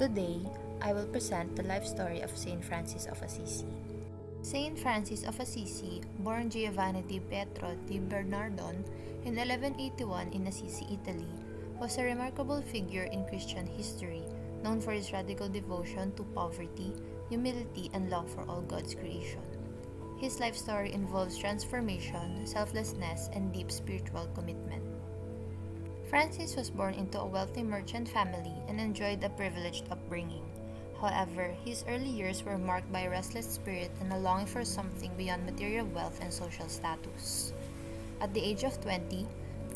Today, I will present the life story of Saint Francis of Assisi. Saint Francis of Assisi, born Giovanni di Pietro di Bernardon in 1181 in Assisi, Italy, was a remarkable figure in Christian history, known for his radical devotion to poverty, humility, and love for all God's creation. His life story involves transformation, selflessness, and deep spiritual commitment. Francis was born into a wealthy merchant family and enjoyed a privileged upbringing. However, his early years were marked by a restless spirit and a longing for something beyond material wealth and social status. At the age of 20,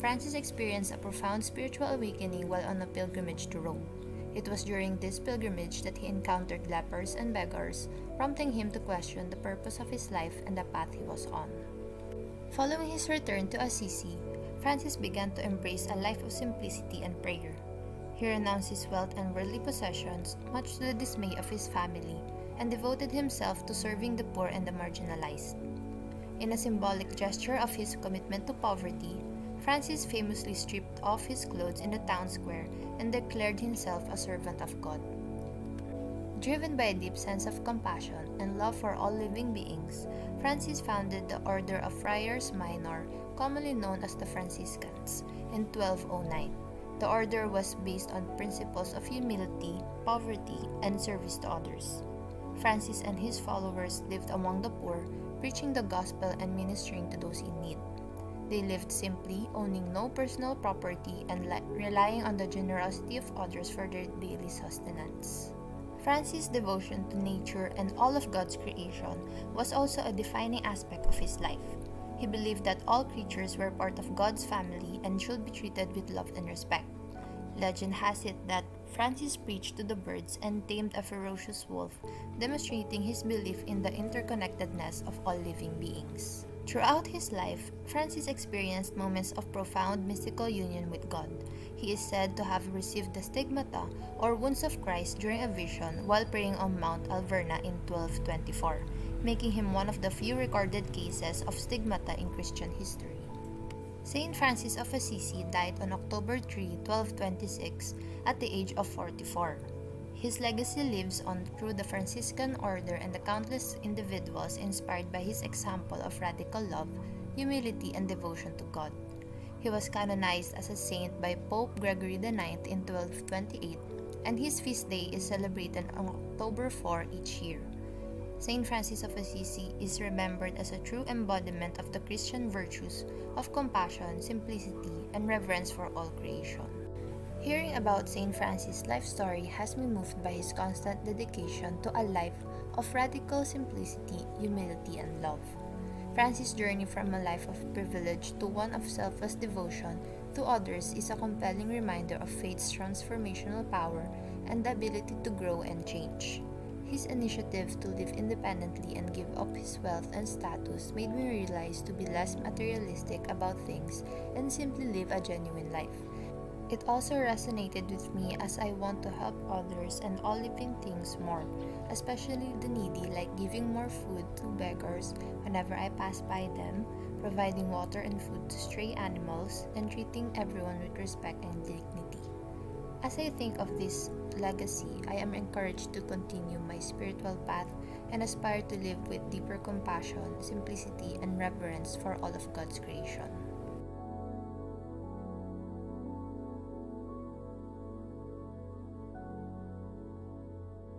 Francis experienced a profound spiritual awakening while on a pilgrimage to Rome. It was during this pilgrimage that he encountered lepers and beggars, prompting him to question the purpose of his life and the path he was on. Following his return to Assisi, Francis began to embrace a life of simplicity and prayer. He renounced his wealth and worldly possessions, much to the dismay of his family, and devoted himself to serving the poor and the marginalized. In a symbolic gesture of his commitment to poverty, Francis famously stripped off his clothes in the town square and declared himself a servant of God. Driven by a deep sense of compassion and love for all living beings, Francis founded the Order of Friars Minor, commonly known as the Franciscans, in 1209. The order was based on principles of humility, poverty, and service to others. Francis and his followers lived among the poor, preaching the gospel and ministering to those in need. They lived simply, owning no personal property and relying on the generosity of others for their daily sustenance. Francis' devotion to nature and all of God's creation was also a defining aspect of his life. He believed that all creatures were part of God's family and should be treated with love and respect. Legend has it that Francis preached to the birds and tamed a ferocious wolf, demonstrating his belief in the interconnectedness of all living beings. Throughout his life, Francis experienced moments of profound mystical union with God. He is said to have received the stigmata or wounds of Christ during a vision while praying on Mount Alverna in 1224, making him one of the few recorded cases of stigmata in Christian history. Saint Francis of Assisi died on October 3, 1226, at the age of 44. His legacy lives on through the Franciscan order and the countless individuals inspired by his example of radical love, humility, and devotion to God. He was canonized as a saint by Pope Gregory IX in 1228, and his feast day is celebrated on October 4 each year. Saint Francis of Assisi is remembered as a true embodiment of the Christian virtues of compassion, simplicity, and reverence for all creation. Hearing about Saint Francis' life story has me moved by his constant dedication to a life of radical simplicity, humility, and love. Francis' journey from a life of privilege to one of selfless devotion to others is a compelling reminder of faith's transformational power and the ability to grow and change. His initiative to live independently and give up his wealth and status made me realize to be less materialistic about things and simply live a genuine life. It also resonated with me as I want to help others and all living things more, especially the needy, like giving more food to beggars whenever I pass by them, providing water and food to stray animals, and treating everyone with respect and dignity. As I think of this legacy, I am encouraged to continue my spiritual path and aspire to live with deeper compassion, simplicity, and reverence for all of God's creation.